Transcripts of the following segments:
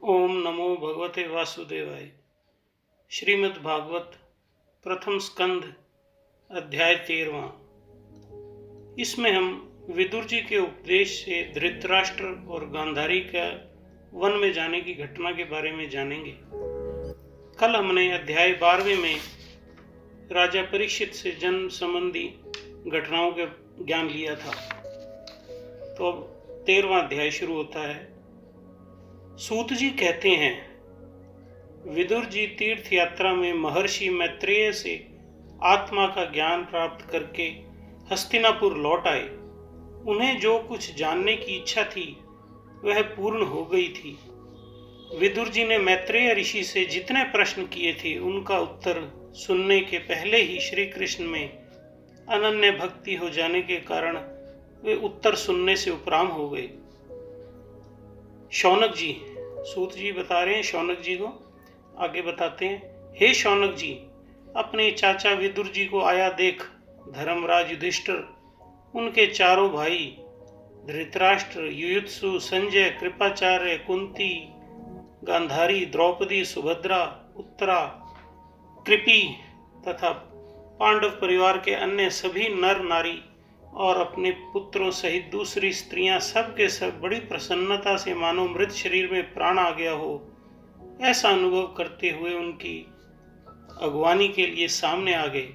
ओम नमो भगवते वासुदेवाय। श्रीमद् भागवत प्रथम स्कंध अध्याय 13। इसमें हम विदुर जी के उपदेश से धृतराष्ट्र और गांधारी का वन में जाने की घटना के बारे में जानेंगे। कल हमने अध्याय 12 में राजा परीक्षित से जन्म संबंधी घटनाओं का ज्ञान लिया था। तो अब 13वां अध्याय शुरू होता है। सूत जी कहते हैं, विदुर जी तीर्थ यात्रा में महर्षि मैत्रेय से आत्मा का ज्ञान प्राप्त करके हस्तिनापुर लौट आए। उन्हें जो कुछ जानने की इच्छा थी वह पूर्ण हो गई थी। विदुर जी ने मैत्रेय ऋषि से जितने प्रश्न किए थे उनका उत्तर सुनने के पहले ही श्री कृष्ण में अनन्य भक्ति हो जाने के कारण वे उत्तर सुनने से उपराम हो गए। शौनक जी, सूत जी बता रहे हैं शौनक जी को, आगे बताते हैं, हे शौनक जी, अपने चाचा विदुर जी को आया देख। धर्मराज युधिष्ठिर, उनके चारों भाई धृतराष्ट्र, युयुत्सु, संजय, कृपाचार्य, कुंती, गांधारी, द्रौपदी, सुभद्रा, उत्तरा, कृपि तथा पांडव परिवार के अन्य सभी नर नारी और अपने पुत्रों सहित दूसरी स्त्रियां सब के सब बड़ी प्रसन्नता से मानो मृत शरीर में प्राण आ गया हो ऐसा अनुभव करते हुए उनकी अगवानी के लिए सामने आ गए।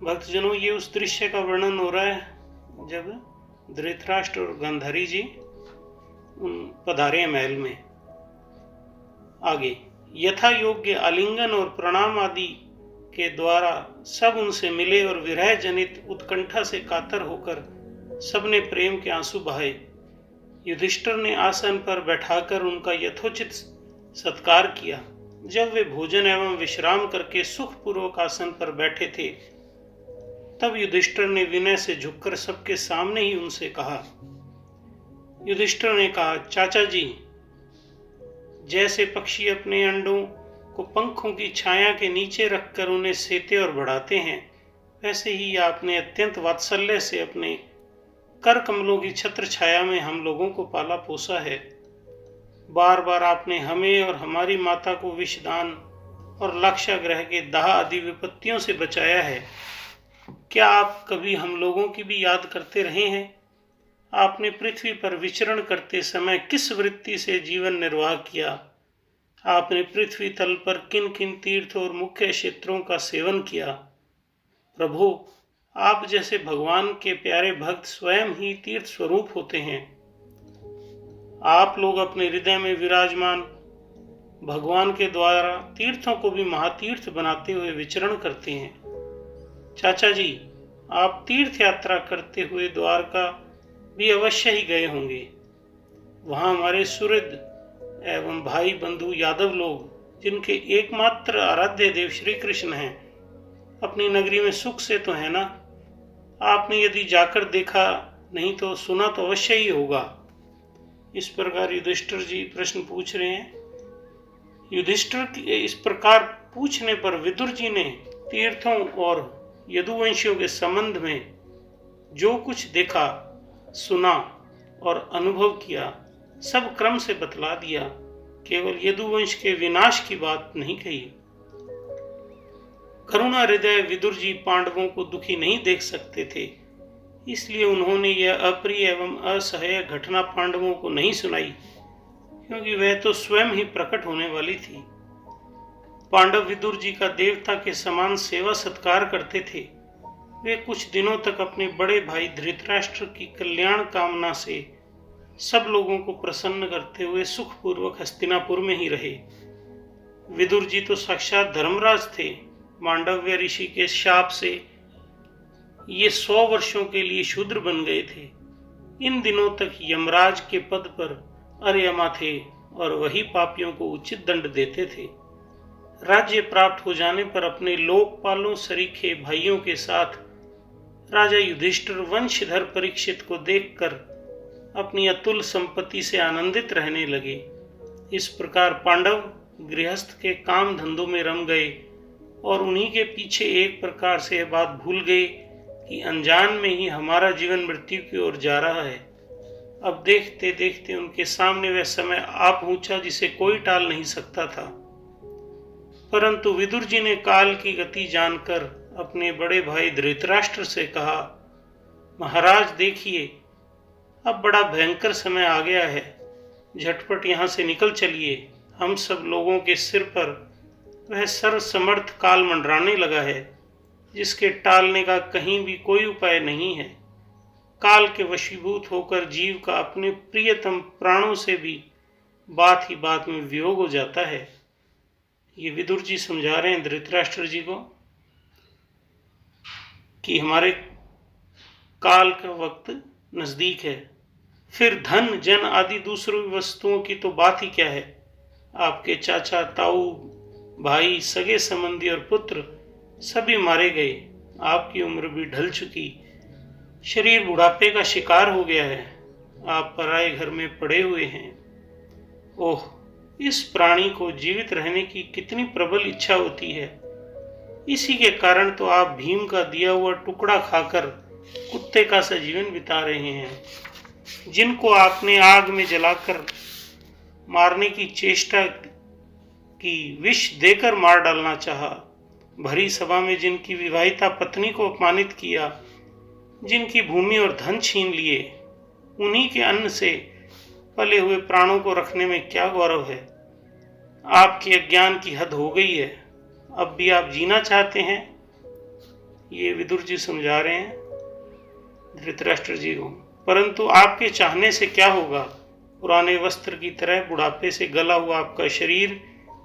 भक्तजनों, ये उस दृश्य का वर्णन हो रहा है जब धृतराष्ट्र और गांधारी जी पधारे महल में। आगे, यथा योग्य आलिंगन और प्रणाम आदि के द्वारा सब उनसे मिले और विरह जनित उत्कंठा से कातर होकर सबने प्रेम के आंसू बहाए। युधिष्ठिर ने आसन पर बैठाकर उनका यथोचित सत्कार किया। जब वे भोजन एवं विश्राम करके सुखपूर्वक आसन पर बैठे थे तब युधिष्ठिर ने विनय से झुककर सबके सामने ही उनसे कहा। युधिष्ठिर ने कहा, चाचा जी, जैसे पक्षी अपने अंडों को पंखों की छाया के नीचे रखकर उन्हें सेते और बढ़ाते हैं, वैसे ही आपने अत्यंत वात्सल्य से अपने कर कमलों की छत्र छाया में हम लोगों को पाला पोसा है। बार बार आपने हमें और हमारी माता को विषदान और लाक्षागृह के दाह आदि विपत्तियों से बचाया है। क्या आप कभी हम लोगों की भी याद करते रहे हैं? आपने पृथ्वी पर विचरण करते समय किस वृत्ति से जीवन निर्वाह किया? आपने पृथ्वी तल पर किन किन तीर्थ और मुख्य क्षेत्रों का सेवन किया? प्रभु, आप जैसे भगवान के प्यारे भक्त स्वयं ही तीर्थ स्वरूप होते हैं। आप लोग अपने हृदय में विराजमान भगवान के द्वारा तीर्थों को भी महातीर्थ बनाते हुए विचरण करते हैं। चाचा जी, आप तीर्थ यात्रा करते हुए द्वारका भी अवश्य ही गए होंगे। वहां हमारे सुहृद एवं भाई बंधु यादव लोग, जिनके एकमात्र आराध्य देव श्री कृष्ण हैं, अपनी नगरी में सुख से तो है ना? आपने यदि जाकर देखा नहीं तो सुना तो अवश्य ही होगा। इस प्रकार युधिष्ठिर जी प्रश्न पूछ रहे हैं। युधिष्ठिर के इस प्रकार पूछने पर विदुर जी ने तीर्थों और यदुवंशियों के संबंध में जो कुछ देखा, सुना और अनुभव किया सब क्रम से बतला दिया। केवल यदुवंश के विनाश की बात नहीं कही। करुणा हृदय विदुर जी पांडवों को दुखी नहीं देख सकते थे, इसलिए उन्होंने यह अप्रिय एवं असह्य घटना पांडवों को नहीं सुनाई, क्योंकि वह तो स्वयं ही प्रकट होने वाली थी। पांडव विदुर जी का देवता के समान सेवा सत्कार करते थे। वे कुछ दिनों तक अपने बड़े भाई धृतराष्ट्र की कल्याण कामना से सब लोगों को प्रसन्न करते हुए सुखपूर्वक हस्तिनापुर में ही रहे। विदुर जी तो साक्षात धर्मराज थे। मांडव्य ऋषि के शाप से ये 100 वर्षों के लिए शूद्र बन गए थे। इन दिनों तक यमराज के पद पर अर्यमा थे और वही पापियों को उचित दंड देते थे। राज्य प्राप्त हो जाने पर अपने लोकपालों सरीखे भाइयों के साथ राजा युधिष्ठिर वंशधर परीक्षित को देखकर अपनी अतुल संपत्ति से आनंदित रहने लगे। इस प्रकार पांडव गृहस्थ के काम धंधों में रम गए और उन्हीं के पीछे एक प्रकार से यह बात भूल गए कि अनजान में ही हमारा जीवन मृत्यु की ओर जा रहा है। अब देखते देखते उनके सामने वह समय आ पहुंचा जिसे कोई टाल नहीं सकता था। परंतु विदुर जी ने काल की गति जानकर अपने बड़े भाई धृतराष्ट्र से कहा, महाराज देखिए, अब बड़ा भयंकर समय आ गया है, झटपट यहाँ से निकल चलिए। हम सब लोगों के सिर पर वह सर्वसमर्थ काल मंडराने लगा है, जिसके टालने का कहीं भी कोई उपाय नहीं है। काल के वशीभूत होकर जीव का अपने प्रियतम प्राणों से भी बात ही बात में वियोग हो जाता है। ये विदुर जी समझा रहे हैं धृतराष्ट्र जी को कि हमारे काल का वक्त नजदीक है। फिर धन जन आदि दूसरी वस्तुओं की तो बात ही क्या है। आपके चाचा, ताऊ, भाई, सगे संबंधी और पुत्र सभी मारे गए। आपकी उम्र भी ढल चुकी, शरीर बुढ़ापे का शिकार हो गया है। आप पराए घर में पड़े हुए हैं। ओह, इस प्राणी को जीवित रहने की कितनी प्रबल इच्छा होती है। इसी के कारण तो आप भीम का दिया हुआ टुकड़ा खाकर कुत्ते का सा जीवन बिता रहे हैं, जिनको आपने आग में जलाकर मारने की चेष्टा की, विष देकर मार डालना चाहा। भरी सभा में जिनकी विवाहिता पत्नी को अपमानित किया, जिनकी भूमि और धन छीन लिए, उन्हीं के अन्न से पले हुए प्राणों को रखने में क्या गौरव है। आपके अज्ञान की हद हो गई है। अब भी आप जीना चाहते हैं। ये विदुर जी समझा रहे हैं धृतराष्ट्र जी को। परंतु आपके चाहने से क्या होगा। पुराने वस्त्र की तरह बुढ़ापे से गला हुआ आपका शरीर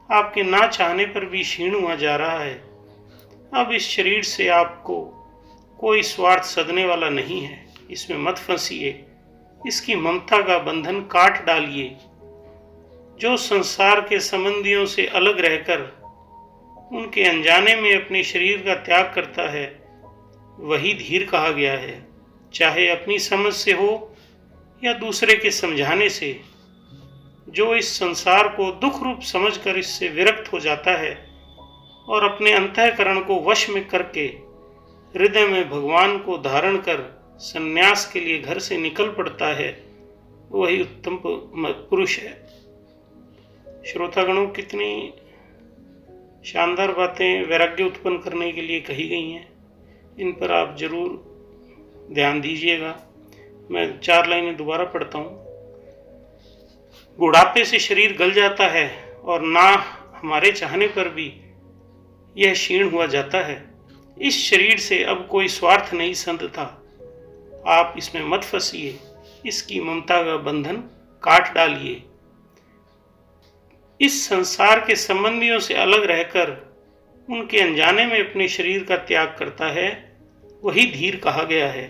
आपके ना चाहने पर भी क्षीण हुआ जा रहा है। अब इस शरीर से आपको कोई स्वार्थ सदने वाला नहीं है। इसमें मत फंसिए, इसकी ममता का बंधन काट डालिए। जो संसार के संबंधियों से अलग रहकर उनके अनजाने में अपने शरीर का त्याग करता है, वही धीर कहा गया है। चाहे अपनी समझ से हो या दूसरे के समझाने से। जो इस संसार को दुख रूप समझकर इससे विरक्त हो जाता है और अपने अंतःकरण को वश में करके हृदय में भगवान को धारण कर संन्यास के लिए घर से निकल पड़ता है, वही उत्तम पुरुष है। श्रोतागणों, कितनी शानदार बातें वैराग्य उत्पन्न करने के लिए कही गई हैं। इन पर आप जरूर ध्यान दीजिएगा। मैं 4 लाइनें दोबारा पढ़ता हूँ। बुढ़ापे से शरीर गल जाता है और ना हमारे चाहने पर भी यह क्षीण हुआ जाता है। इस शरीर से अब कोई स्वार्थ नहीं संधता। आप इसमें मत फंसिए, इसकी ममता का बंधन काट डालिए। इस संसार के संबंधियों से अलग रहकर उनके अनजाने में अपने शरीर का त्याग करता है, वही धीर कहा गया है।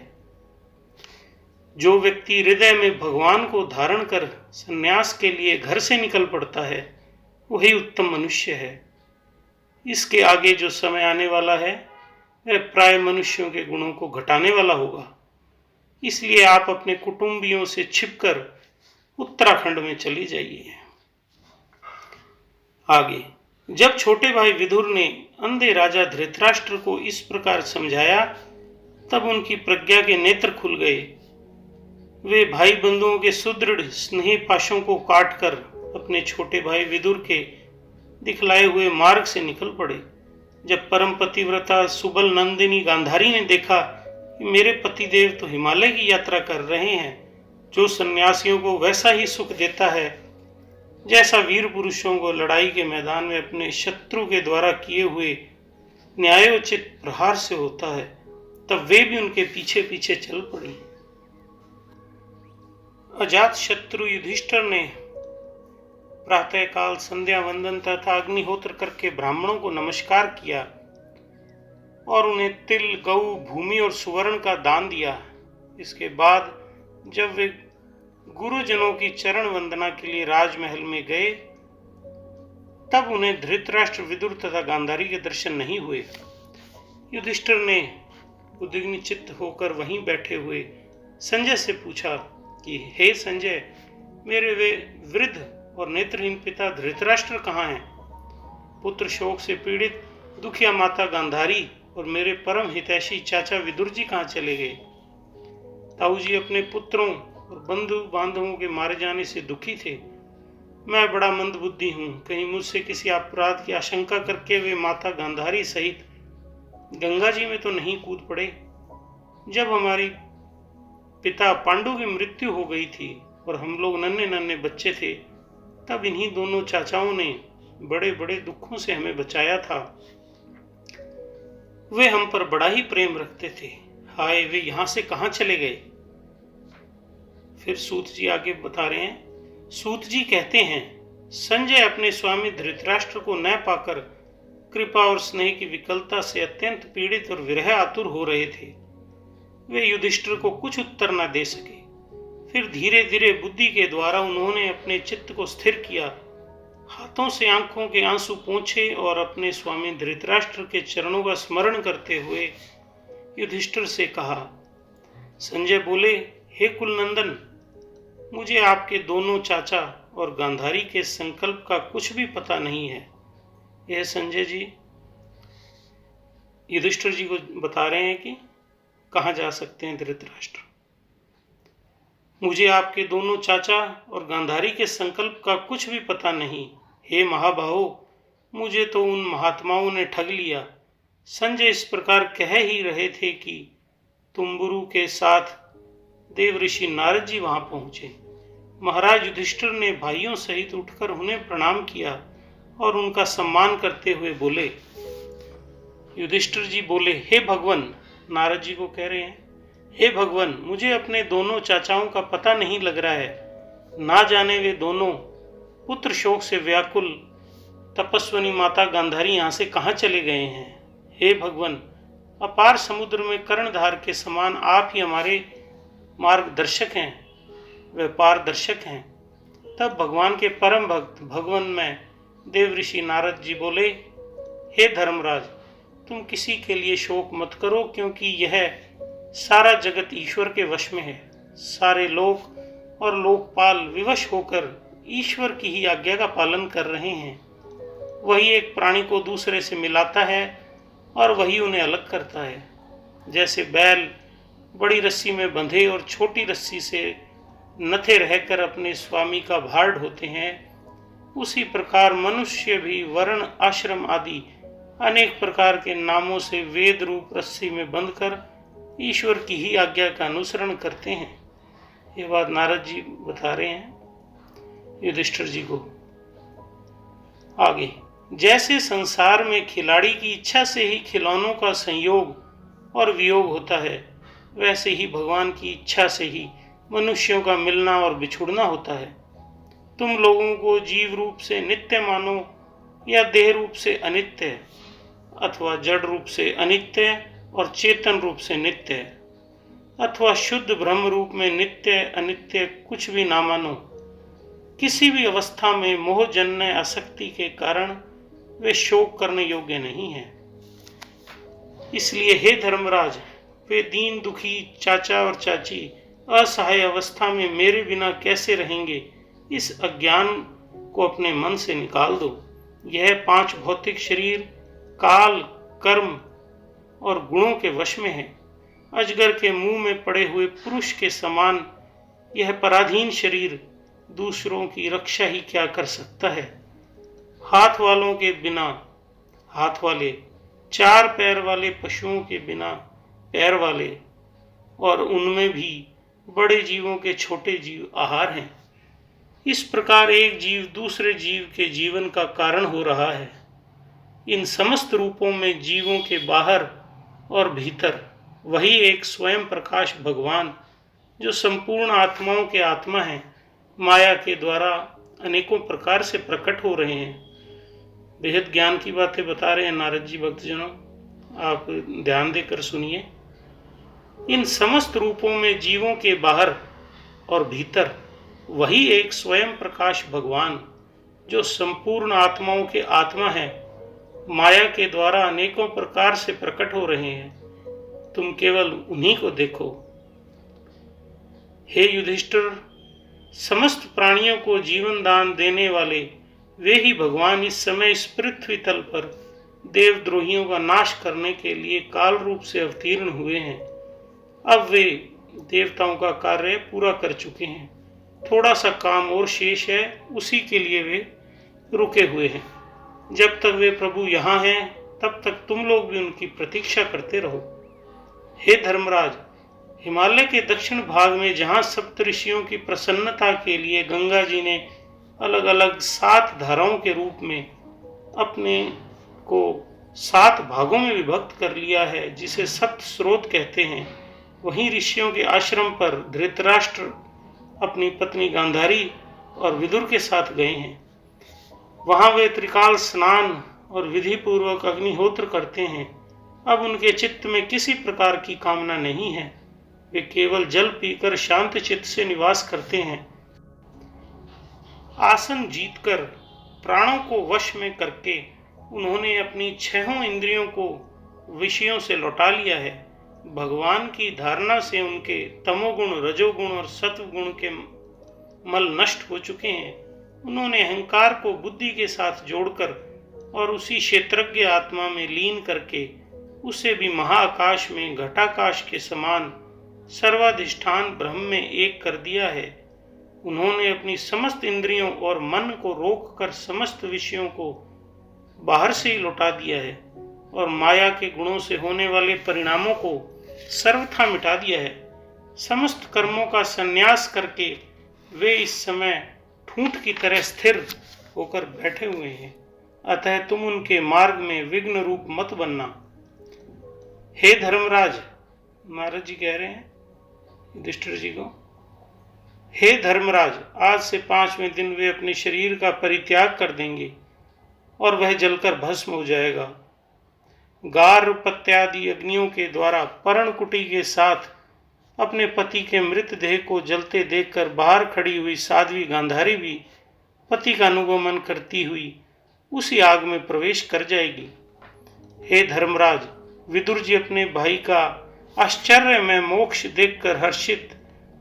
जो व्यक्ति हृदय में भगवान को धारण कर संन्यास के लिए घर से निकल पड़ता है, वही उत्तम मनुष्य है। इसके आगे जो समय आने वाला है, वह प्राय मनुष्यों के गुणों को घटाने वाला होगा। इसलिए आप अपने कुटुंबियों से छिपकर उत्तराखंड में चली जाइए। आगे, जब छोटे भाई विदुर ने अंधे राजा धृतराष्ट्र को इस प्रकार समझाया, तब उनकी प्रज्ञा के नेत्र खुल गए। वे भाई बंधुओं के सुदृढ़ स्नेह पाशों को काटकर अपने छोटे भाई विदुर के दिखलाए हुए मार्ग से निकल पड़े। जब परम पतिव्रता सुबल नंदिनी गांधारी ने देखा कि मेरे पतिदेव तो हिमालय की यात्रा कर रहे हैं, जो सन्यासियों को वैसा ही सुख देता है जैसा वीर पुरुषों को लड़ाई के मैदान में अपने शत्रु के द्वारा किए हुए न्यायोचित प्रहार से होता है, तब वे भी उनके पीछे पीछे चल पड़ी। अजात शत्रु युधिष्ठिर ने प्रातःकाल संध्या वंदन तथा अग्निहोत्र करके ब्राह्मणों को नमस्कार किया और उन्हें तिल, गौ, भूमि और सुवर्ण का दान दिया। इसके बाद जब वे गुरुजनों की चरण वंदना के लिए राजमहल में गए, तब उन्हें धृतराष्ट्र, विदुर तथा गांधारी के दर्शन नहीं हुए। युधिष्ठिर ने उद्विग्न चित्त होकर वहीं बैठे हुए संजय से पूछा कि हे संजय, मेरे वे वृद्ध और नेत्रहीन पिता धृतराष्ट्र कहाँ हैं? पुत्र शोक से पीड़ित दुखिया माता गांधारी और मेरे परम हितैषी चाचा विदुर जी कहाँ चले गए? ताऊ जी अपने पुत्रों और बंधु बांधवों के मारे जाने से दुखी थे। मैं बड़ा मंदबुद्धि हूँ, कहीं मुझसे किसी अपराध की आशंका करके वे माता गांधारी सहित गंगा जी में तो नहीं कूद पड़े। जब हमारी पिता पांडु की मृत्यु हो गई थी और हम लोग नन्हे नन्हे बच्चे थे, तब इन्हीं दोनों चाचाओं ने बड़े बड़े दुखों से हमें बचाया था। वे हम पर बड़ा ही प्रेम रखते थे। हाय, वे यहां से कहां चले गए? फिर सूत जी आगे बता रहे हैं। सूत जी कहते हैं, संजय अपने स्वामी धृतराष्ट्र को न पाकर कृपा और स्नेह की विकलता से अत्यंत पीड़ित और विरह आतुर हो रहे थे। वे युधिष्ठिर को कुछ उत्तर न दे सके। फिर धीरे धीरे बुद्धि के द्वारा उन्होंने अपने चित्त को स्थिर किया, हाथों से आंखों के आंसू पोंछे और अपने स्वामी धृतराष्ट्र के चरणों का स्मरण करते हुए युधिष्ठिर से कहा। संजय बोले, हे कुलनंदन, मुझे आपके दोनों चाचा और गांधारी के संकल्प का कुछ भी पता नहीं है। यह संजय जी युधिष्ठिर जी को बता रहे हैं कि कहाँ जा सकते हैं धृतराष्ट्र। मुझे आपके दोनों चाचा और गांधारी के संकल्प का कुछ भी पता नहीं। हे महाबाहो, मुझे तो उन महात्माओं ने ठग लिया। संजय इस प्रकार कह ही रहे थे कि तुम्बुरु के साथ देव ऋषि नारद जी वहां पहुंचे। महाराज युधिष्ठिर ने भाइयों सहित उठकर उन्हें प्रणाम किया और उनका सम्मान करते हुए बोले। युधिष्ठिर जी बोले, हे भगवान, नारद जी को कह रहे हैं, हे भगवान, मुझे अपने दोनों चाचाओं का पता नहीं लग रहा है। ना जाने वे दोनों पुत्र शोक से व्याकुल तपस्विनी माता गांधारी यहाँ से कहाँ चले गए हैं। हे भगवान, अपार समुद्र में कर्णधार के समान आप ही हमारे मार्गदर्शक हैं, वे पारदर्शक हैं। तब भगवान के परम भक्त भगवान में देव ऋषि नारद जी बोले, हे धर्मराज, तुम किसी के लिए शोक मत करो, क्योंकि यह सारा जगत ईश्वर के वश में है। सारे लोक और लोकपाल विवश होकर ईश्वर की ही आज्ञा का पालन कर रहे हैं। वही एक प्राणी को दूसरे से मिलाता है और वही उन्हें अलग करता है। जैसे बैल बड़ी रस्सी में बंधे और छोटी रस्सी से नथे रहकर अपने स्वामी का भार ढोते हैं, उसी प्रकार मनुष्य भी वर्ण, आश्रम आदि अनेक प्रकार के नामों से वेद रूप रस्सी में बंधकर ईश्वर की ही आज्ञा का अनुसरण करते हैं। ये बात नारद जी बता रहे हैं युधिष्ठिर जी को। आगे, जैसे संसार में खिलाड़ी की इच्छा से ही खिलौनों का संयोग और वियोग होता है, वैसे ही भगवान की इच्छा से ही मनुष्यों का मिलना और बिछुड़ना होता है। तुम लोगों को जीव रूप से नित्य मानो या देह रूप से अनित्य, अथवा जड़ रूप से अनित्य और चेतन रूप से नित्य, अथवा शुद्ध ब्रह्म रूप में नित्य अनित्य कुछ भी ना मानो। किसी भी अवस्था में मोहजन्य आसक्ति के कारण वे शोक करने योग्य नहीं है। इसलिए हे धर्मराज, वे दीन दुखी चाचा और चाची असहाय अवस्था में मेरे बिना कैसे रहेंगे, इस अज्ञान को अपने मन से निकाल दो। यह 5 भौतिक शरीर काल, कर्म और गुणों के वश में है। अजगर के मुंह में पड़े हुए पुरुष के समान यह पराधीन शरीर दूसरों की रक्षा ही क्या कर सकता है। हाथ वालों के बिना हाथ वाले, 4 पैर वाले पशुओं के बिना पैर वाले, और उनमें भी बड़े जीवों के छोटे जीव आहार हैं। इस प्रकार एक जीव दूसरे जीव के जीवन का कारण हो रहा है। इन समस्त रूपों में जीवों के बाहर और भीतर वही एक स्वयं प्रकाश भगवान, जो संपूर्ण आत्माओं के आत्मा है, माया के द्वारा अनेकों प्रकार से प्रकट हो रहे हैं। बेहद ज्ञान की बातें बता रहे हैं नारद जी भक्तजनों, आप ध्यान देकर सुनिए। इन समस्त रूपों में जीवों के बाहर और भीतर वही एक स्वयं प्रकाश भगवान, जो संपूर्ण आत्माओं के आत्मा है, माया के द्वारा अनेकों प्रकार से प्रकट हो रहे हैं। तुम केवल उन्हीं को देखो। हे युधिष्ठिर, समस्त प्राणियों को जीवन दान देने वाले वे ही भगवान इस समय इस पृथ्वी तल पर देवद्रोहियों का नाश करने के लिए काल रूप से अवतीर्ण हुए हैं। अब वे देवताओं का कार्य पूरा कर चुके हैं। थोड़ा सा काम और शेष है, उसी के लिए वे रुके हुए हैं। जब तक वे प्रभु यहाँ हैं, तब तक तुम लोग भी उनकी प्रतीक्षा करते रहो। हे धर्मराज, हिमालय के दक्षिण भाग में जहाँ सप्तऋषियों की प्रसन्नता के लिए गंगा जी ने अलग अलग 7 धाराओं के रूप में अपने को 7 भागों में विभक्त कर लिया है, जिसे सप्त स्रोत कहते हैं, वहीं ऋषियों के आश्रम पर धृतराष्ट्र अपनी पत्नी गांधारी और विदुर के साथ गए हैं। वहां वे त्रिकाल स्नान और विधि पूर्वक अग्निहोत्र करते हैं। अब उनके चित्त में किसी प्रकार की कामना नहीं है, वे केवल जल पीकर शांत चित्त से निवास करते हैं। आसन जीतकर प्राणों को वश में करके उन्होंने अपनी 6 इंद्रियों को विषयों से लौटा लिया है। भगवान की धारणा से उनके तमोगुण, रजोगुण और सत्वगुण के मल नष्ट हो चुके हैं। उन्होंने अहंकार को बुद्धि के साथ जोड़कर और उसी क्षेत्रज्ञ आत्मा में लीन करके उसे भी महाआकाश में घटाकाश के समान सर्वाधिष्ठान ब्रह्म में एक कर दिया है। उन्होंने अपनी समस्त इंद्रियों और मन को रोककर समस्त विषयों को बाहर से ही लौटा दिया है और माया के गुणों से होने वाले परिणामों को सर्वथा मिटा दिया है। समस्त कर्मों का संन्यास करके वे इस समय ठूंठ की तरह स्थिर होकर बैठे हुए हैं। अतः तुम उनके मार्ग में विघ्न रूप मत बनना। हे धर्मराज, नारद जी कह रहे हैं युधिष्ठिर जी को, हे धर्मराज, आज से 5वें दिन वे अपने शरीर का परित्याग कर देंगे और वह जलकर भस्म हो जाएगा। गार पत्यादि अग्नियों के द्वारा पर्णकुटी के साथ अपने पति के मृतदेह को जलते देखकर बाहर खड़ी हुई साध्वी गांधारी भी पति का अनुगमन करती हुई उसी आग में प्रवेश कर जाएगी। हे धर्मराज, विदुर जी अपने भाई का आश्चर्य में मोक्ष देखकर हर्षित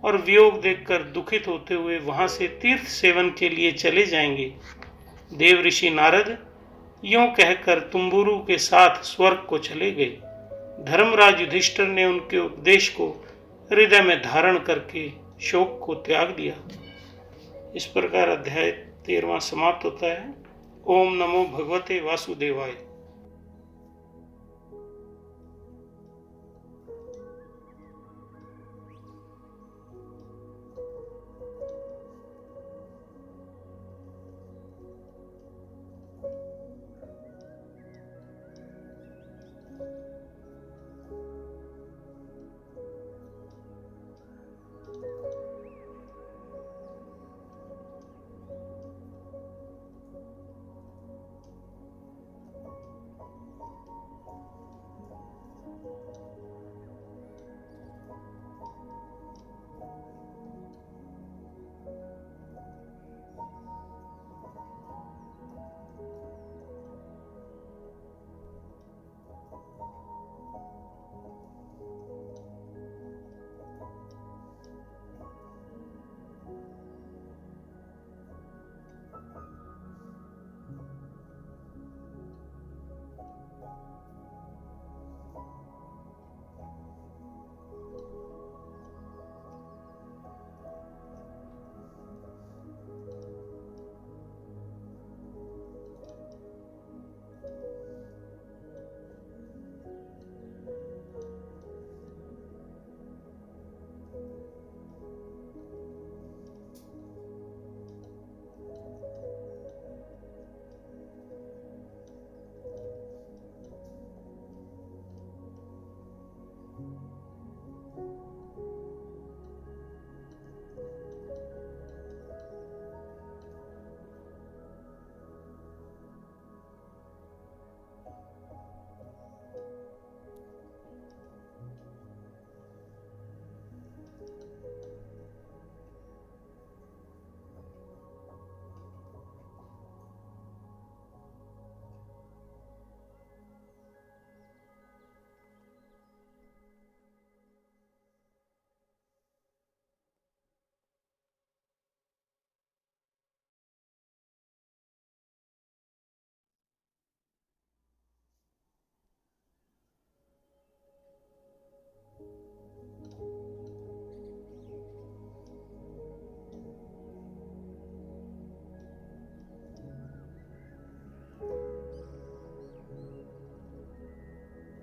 और वियोग देखकर दुखित होते हुए वहां से तीर्थ सेवन के लिए चले जाएंगे। देव ऋषि नारद यूं कहकर तुम्बुरु के साथ स्वर्ग को चले गए। धर्मराज युधिष्ठिर ने उनके उपदेश को हृदय में धारण करके शोक को त्याग दिया। इस प्रकार अध्याय 13वां समाप्त होता है। ओम नमो भगवते वासुदेवाय।